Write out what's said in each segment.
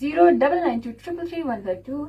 0992333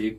1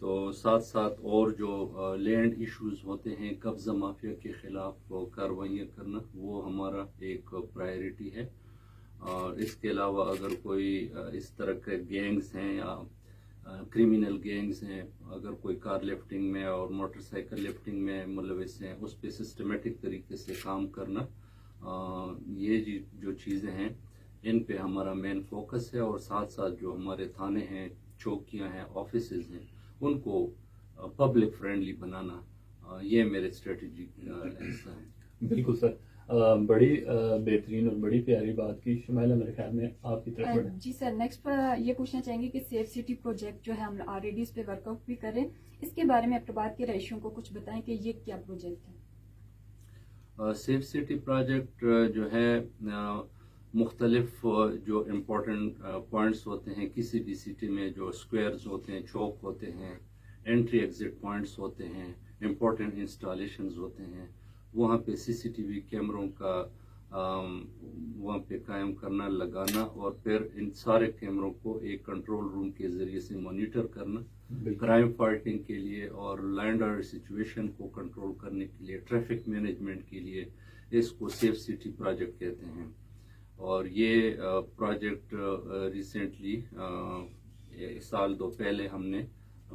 تو ساتھ ساتھ اور جو لینڈ ایشوز ہوتے ہیں قبضہ مافیا کے خلاف کارروائیاں کرنا وہ ہمارا ایک پرائیورٹی ہے. اور اس کے علاوہ اگر کوئی اس طرح کے گینگز ہیں یا کرمنل گینگز ہیں, اگر کوئی کار لفٹنگ میں اور موٹر سائیکل لفٹنگ میں ملوث ہیں, اس پہ سسٹمیٹک طریقے سے کام کرنا, یہ جو چیزیں ہیں ان پہ ہمارا مین فوکس ہے. اور ساتھ ساتھ جو ہمارے تھانے ہیں, چوکیاں ہیں, آفیسز ہیں, ان کو پبلک فرینڈلی بنانا, یہ میرے اسٹریٹجی کا حصہ ہے. بالکل سر, بڑی بہترین اور بڑی پیاری بات کی. شمائلہ میرے خیال میں آپ کی طرف بڑھیں. جی سر, نیکسٹ پر یہ پوچھنا چاہیں گے کہ سیف سٹی پروجیکٹ جو ہے ہم آلریڈی اس پہ ورک آؤٹ بھی کریں, اس کے بارے میں ایبٹباد کے رہائشیوں کو کچھ بتائیں کہ یہ کیا پروجیکٹ ہے. سیف سٹی پروجیکٹ جو ہے مختلف جو امپورٹنٹ پوائنٹس ہوتے ہیں کسی بھی سٹی میں, جو اسکوائرز ہوتے ہیں, چوک ہوتے ہیں, انٹری ایگزٹ پوائنٹس ہوتے ہیں, امپورٹنٹ انسٹالیشنز ہوتے ہیں, وہاں پہ سی سی ٹی وی کیمروں کا وہاں پہ قائم کرنا, لگانا, اور پھر ان سارے کیمروں کو ایک کنٹرول روم کے ذریعے سے مانیٹر کرنا, کرائم فائٹنگ کے لیے اور لینڈ آرڈر سچویشن کو کنٹرول کرنے کے لیے, ٹریفک مینجمنٹ کے لیے. اس کو سیف سٹی پروجیکٹ کہتے ہیں. اور یہ پروجیکٹ ریسنٹلی سال دو پہلے ہم نے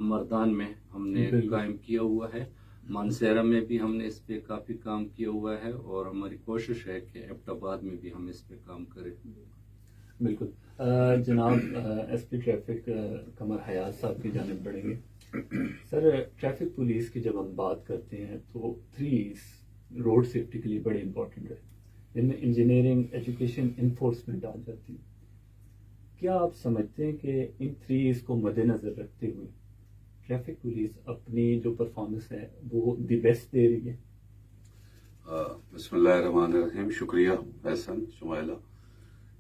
مردان میں ہم نے قائم کیا ہوا ہے. مانسیرا میں بھی ہم نے اس پہ کافی کام کیا ہوا ہے, اور ہماری کوشش ہے کہ ایبٹباد میں بھی ہم اس پہ کام کریں. بالکل. جناب ایس پی ٹریفک قمر حیات صاحب کی جانب بڑھیں گے. سر, ٹریفک پولیس کی جب ہم بات کرتے ہیں تو 3 روڈ سیفٹی کے لیے بڑے امپورٹنٹ ہے, ان میں انجینئرنگ, ایجوکیشن, انفورسمنٹ آ جاتی ہے. کیا آپ سمجھتے ہیں کہ ان 3 کو مد نظر رکھتے ہوئے ٹریفک پولیس اپنی جو پرفارمنس ہے وہ دی بیسٹ دے رہی ہے؟ بسم اللہ الرحمن الرحیم. شکریہ احسن شمائلہ.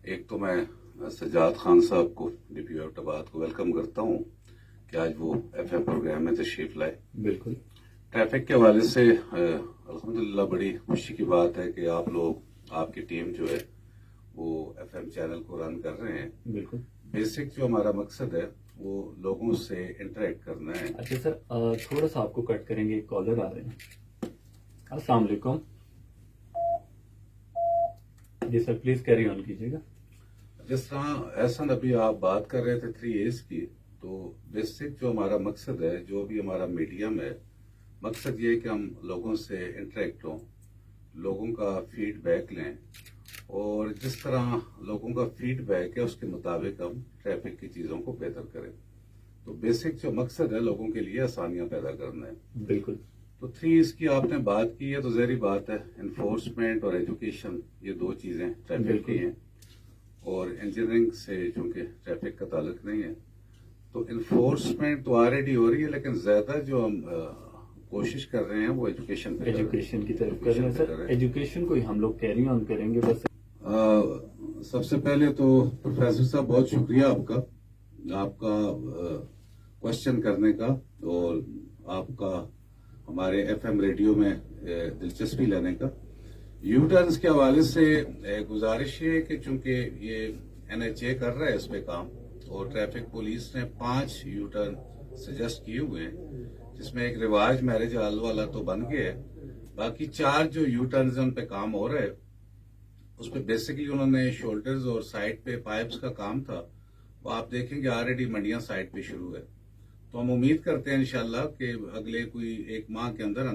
ایک تو میں سجاد خان صاحب کو, ڈی پی او ایبٹباد کو ویلکم کرتا ہوں کہ آج وہ ایف ایم پروگرام میں تشریف لائے. بالکل. ٹریفک کے حوالے سے الحمدللہ بڑی خوشی کی بات ہے کہ آپ لوگ, آپ کی ٹیم جو ہے وہ ایف ایم چینل کو رن کر رہے ہیں. بالکل. بیسک جو ہمارا مقصد ہے وہ لوگوں سے انٹریکٹ کرنا ہے. اچھا سر, تھوڑا سا آپ کو کٹ کریں گے, کالر آ رہے ہیں. السلام علیکم. جی سر, پلیز کیری آن کیجیے گا. جس طرح احسن ابھی آپ بات کر رہے تھے 3 A's کی, تو بیسک جو ہمارا مقصد ہے, جو بھی ہمارا میڈیم ہے, مقصد یہ ہے کہ ہم لوگوں سے انٹریکٹ ہوں, لوگوں کا فیڈ بیک لیں, اور جس طرح لوگوں کا فیڈ بیک ہے اس کے مطابق ہم ٹریفک کی چیزوں کو بہتر کریں. تو بیسک جو مقصد ہے لوگوں کے لیے آسانیاں پیدا کرنا ہے. بالکل. تو 3 کی آپ نے بات کی ہے, تو ظاہری بات ہے انفورسمنٹ اور ایجوکیشن, یہ 2 چیزیں ٹریفک کی ہیں. اور انجینئرنگ سے چونکہ ٹریفک کا تعلق نہیں ہے, تو انفورسمنٹ تو آلریڈی ہو رہی ہے, لیکن زیادہ جو ہم کوشش کر رہے ہیں وہ ایجوکیشن پہ, ایجوکیشن کی طرف کر رہے ہیں. سر, ایجوکیشن کو ہی ہم لوگ کیری آن کریں گے. بس سب سے پہلے تو پروفیسر صاحب بہت شکریہ آپ کا کوشچن کرنے کا, اور آپ کا ہمارے ایف ایم ریڈیو میں دلچسپی لینے کا. یو ٹرنز کے حوالے سے گزارش ہے کہ چونکہ یہ NHA کر رہا ہے اس پہ کام, اور ٹریفک پولیس نے 5 یو ٹرن سجیسٹ کیے ہوئے ہیں, جس میں ایک رواج میرج ہال والا تو بن گیا ہے, باقی 4 جو یو ٹرنز ان پہ کام ہو رہا ہے, اس پہ بیسکلی انہوں نے شولڈرز اور سائڈ پہ پائپس کا کام تھا, وہ آپ دیکھیں گے آلریڈی منڈیاں سائڈ پہ شروع ہے. تو ہم امید کرتے ہیں انشاءاللہ کہ اگلے کوئی 1 ماہ کے اندر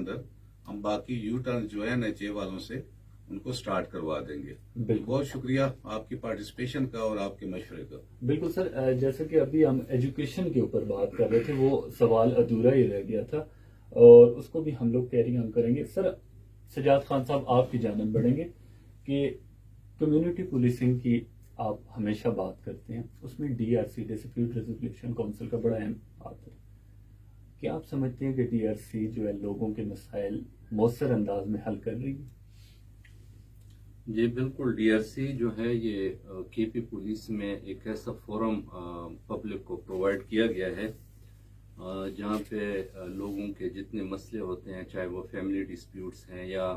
ہم باقی یو ٹرن جو ہے NHA والوں سے ان کو سٹارٹ کروا دیں گے. بہت شکریہ آپ کی پارٹیسپیشن کا اور آپ کے مشورے کا. بالکل سر, جیسا کہ ابھی ہم ایجوکیشن کے اوپر بات کر رہے تھے, وہ سوال ادھورا ہی رہ گیا تھا, اور اس کو بھی ہم لوگ کیری آن کریں گے. سر, سجاد خان صاحب آپ کی جانب بڑھیں گے کہ کمیونٹی پولیسنگ کی آپ ہمیشہ بات کرتے ہیں, اس میں DRC ڈسپیوٹ ریزولوشن کونسل کا بڑا اہم ہاتھ ہے. کیا آپ سمجھتے ہیں کہ DRC جو ہے لوگوں کے مسائل مؤثر انداز میں حل کر رہی ہے؟ جی بالکل. DRC جو ہے یہ KP پولیس میں ایک ایسا فورم پبلک کو پرووائڈ کیا گیا ہے جہاں پہ لوگوں کے جتنے مسئلے ہوتے ہیں, چاہے وہ فیملی ڈسپیوٹس ہیں یا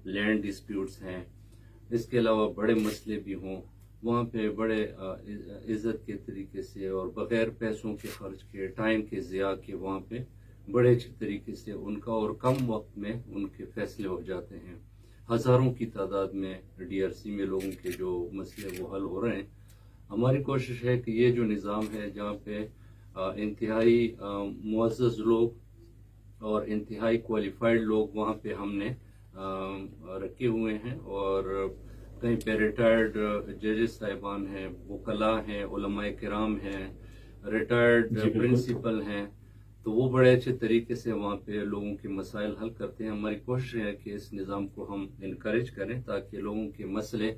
لینڈ ڈسپیوٹس ہیں, اس کے علاوہ بڑے مسئلے بھی ہوں, وہاں پہ بڑے عزت کے طریقے سے اور بغیر پیسوں کے خرچ کے، ٹائم کے ضیاع کے، وہاں پہ بڑے اچھے طریقے سے ان کا اور کم وقت میں ان کے فیصلے ہو جاتے ہیں. ہزاروں کی تعداد میں ڈی آر سی میں لوگوں کے جو مسئلے وہ حل ہو رہے ہیں. ہماری کوشش ہے کہ یہ جو نظام ہے جہاں پہ انتہائی معزز لوگ اور انتہائی کوالیفائڈ لوگ وہاں پہ ہم نے رکھے ہوئے ہیں، اور کہیں پہ ریٹائرڈ ججز صاحبان ہیں، وکلاء ہیں، علماء کرام ہیں، ریٹائرڈ جی بالکل. پرنسپل ہیں، تو وہ بڑے اچھے طریقے سے وہاں پہ لوگوں کے مسائل حل کرتے ہیں. ہماری کوشش ہے کہ اس نظام کو ہم انکریج کریں تاکہ لوگوں کے مسئلے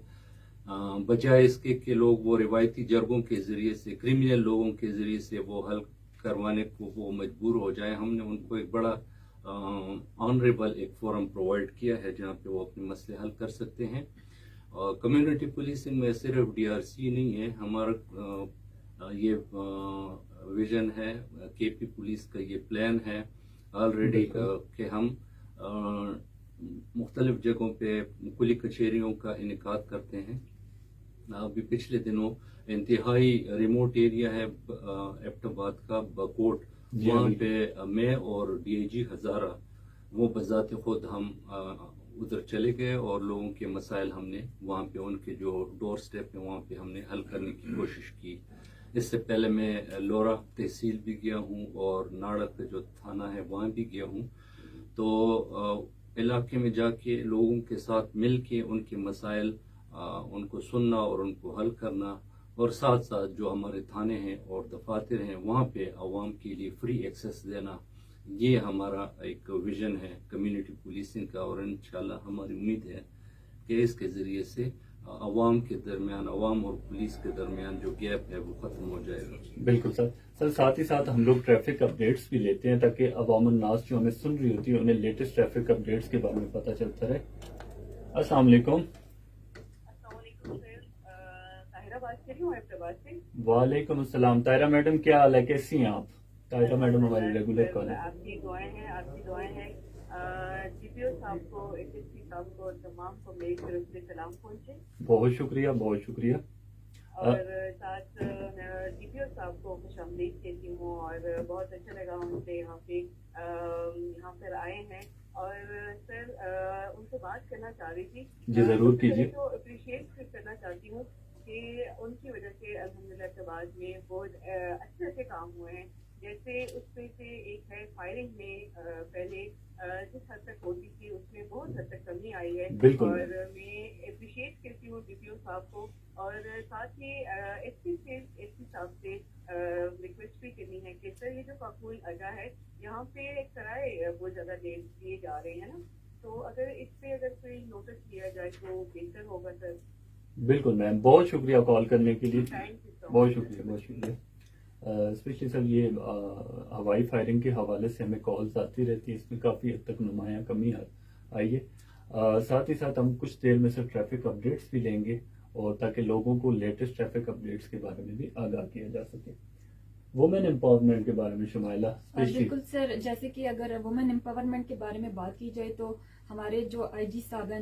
بجائے اس کے کہ لوگ وہ روایتی جرگوں کے ذریعے سے، کریمنل لوگوں کے ذریعے سے وہ حل کروانے کو وہ مجبور ہو جائیں. ہم نے ان کو ایک بڑا آنریبل ایک فورم پرووائڈ کیا ہے جہاں پہ وہ اپنے مسئلے حل کر سکتے ہیں. کمیونٹی پولیسنگ میں صرف ڈی آر سی نہیں ہے، ہمارا یہ ویژن ہے، کے پی پولیس کا یہ پلان ہے آلریڈی کہ ہم مختلف جگہوں پہ کلی کچہریوں کا انعقاد کرتے ہیں. ابھی پچھلے دنوں انتہائی ریموٹ ایریا ہے ایبٹ آباد کا بکوٹ، وہاں پہ میں اور ڈی آئی جی ہزارہ وہ بذات خود ہم ادھر چلے گئے اور لوگوں کے مسائل ہم نے وہاں پہ ان کے جو ڈور سٹیپ ہیں وہاں پہ ہم نے حل کرنے کی کوشش کی. اس سے پہلے میں لورا تحصیل بھی گیا ہوں اور ناڑا کا جو تھانہ ہے وہاں بھی گیا ہوں. تو علاقے میں جا کے لوگوں کے ساتھ مل کے ان کے مسائل ان کو سننا اور ان کو حل کرنا، اور ساتھ ساتھ جو ہمارے تھانے ہیں اور دفاتر ہیں وہاں پہ عوام کے لیے فری ایکسیس دینا، یہ ہمارا ایک ویژن ہے کمیونٹی پولیسنگ کا. اور انشاءاللہ ہماری امید ہے کہ اس کے ذریعے سے عوام کے درمیان، عوام اور پولیس کے درمیان جو گیپ ہے وہ ختم ہو جائے گا. بالکل سر ساتھ ہی ساتھ ہم لوگ ٹریفک اپڈیٹس بھی لیتے ہیں تاکہ عوام الناس جو ہمیں سن رہی ہوتی ہے انہیں لیٹسٹ ٹریفک اپڈیٹس کے بارے میں پتہ چلتا رہے. السلام علیکم. وعلیکم السلام. طاہرہ میڈم کیا حال ہے، کیسی ہیں آپ؟ طاہرہ میڈم ہماری ریگولر کال ہے. آپ کی دعائیں ہیں جی پی او صاحب کو، ایس ایس پی صاحب کو، تمام کو میری طرف سے سلام پہنچے. بہت شکریہ، بہت شکریہ. اور ساتھ جی پی او صاحب کو خوش آمدید کہتی ہوں، اور بہت اچھا لگا ان سے یہاں پر آئے ہیں. اور سر ان سے بات کرنا چاہ رہی تھی. جی ضرور کیجیے. تو اپریشیٹ کرنا چاہتی ہوں کہ ان کی وجہ سے الحمدللہ اعتبار میں بہت اچھے کام ہوئے ہیں. جیسے اس میں سے ایک ہے فائرنگ میں پہلے جس حد تک ہوتی تھی اس میں بہت حد تک کمی آئی ہے. بالکل. اور میں اپریشیٹ کرتی ہوں ڈی پی او صاحب کو، اور ساتھ ہی ایس پی صاحب سے ریکویسٹ بھی کرنی ہے کہ سر یہ جو کاکول اجا ہے یہاں پہ کرائے بہت زیادہ دیے جا رہے ہیں نا، تو اگر اس پہ اگر کوئی نوٹس کیا جائے تو بہتر ہوگا سر. بالکل میم، بہت شکریہ کال کرنے کے لیے. تھینک یو سو بہت مچ. شکریہ، بہت شکریہ. اسپیشلی سر یہ ہوائی فائرنگ کے حوالے سے ہمیں کالز آتی رہتی ہے، اس میں کافی حد تک نمایاں کمی آئی ہے. ساتھ ہی ساتھ ہم کچھ دیر میں سر ٹریفک اپڈیٹس بھی لیں گے، اور تاکہ لوگوں کو لیٹسٹ ٹریفک اپڈیٹس کے بارے میں بھی آگاہ کیا جا سکے. وومن امپاورمنٹ کے بارے میں شمائلہ. بالکل سر، جیسے کہ اگر وومن امپاورمنٹ کے بارے میں بات کی جائے تو ہمارے جو آئی جی صاحب ہیں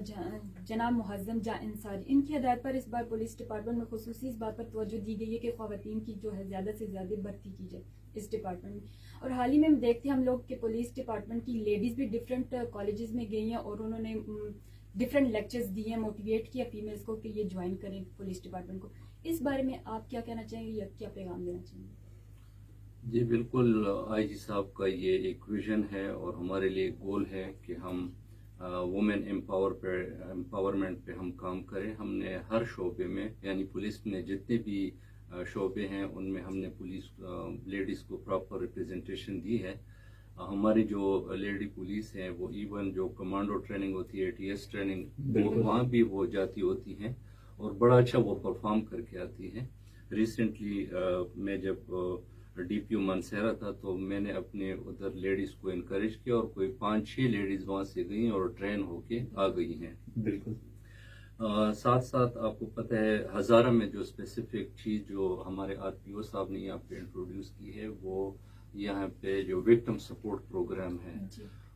جناب محزم جاں انصاری، ان کی ہدایت پر اس بار پولیس ڈپارٹمنٹ میں خصوصی اس بات پر توجہ دی گئی ہے کہ خواتین کی جو ہے زیادہ سے زیادہ بھرتی کی جائے اس ڈپارٹمنٹ میں. اور حال ہی میں ہم دیکھتے ہیں ہم لوگ کہ پولیس ڈپارٹمنٹ کی لیڈیز بھی ڈفرینٹ کالجز میں گئی ہیں اور انہوں نے ڈفرینٹ لیکچرز دیے ہیں، موٹیویٹ کیا فیمیلز کو کہ یہ جوائن کریں پولیس ڈپارٹمنٹ کو. اس بارے میں آپ کیا کہنا چاہیں گے یا کیا پیغام دینا چاہیں گے؟ جی بالکل، آئی جی صاحب کا یہ ایک ویژن ہے اور ہمارے لیے گول ہے کہ ہم وومن امپاورمنٹ پہ ہم کام کریں. ہم نے ہر شعبے میں، یعنی پولیس میں جتنے بھی شعبے ہیں ان میں ہم نے پولیس لیڈیز کو پراپر ریپرزنٹیشن دی ہے. ہماری جو لیڈی پولیس ہیں وہ ایون جو کمانڈو ٹریننگ ہوتی ہے، ٹی ایس ٹریننگ، وہاں بھی وہ جاتی ہوتی ہیں اور بڑا اچھا وہ پرفارم کر کے آتی ہیں. ریسنٹلی میں جب ڈی پی او مانسہرہ تھا تو میں نے اپنے ادھر لیڈیز کو انکریج کیا اور کوئی 5-6 لیڈیز وہاں سے گئیں اور ٹرین ہو کے آ گئی ہیں. بالکل. ساتھ ساتھ آپ کو پتہ ہے ہزارہ میں جو اسپیسیفک چیز جو ہمارے آر پی او صاحب نے یہاں پہ انٹروڈیوس کی ہے وہ یہاں پہ جو وکٹم سپورٹ پروگرام ہے،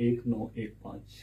1915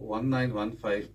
1915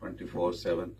24/7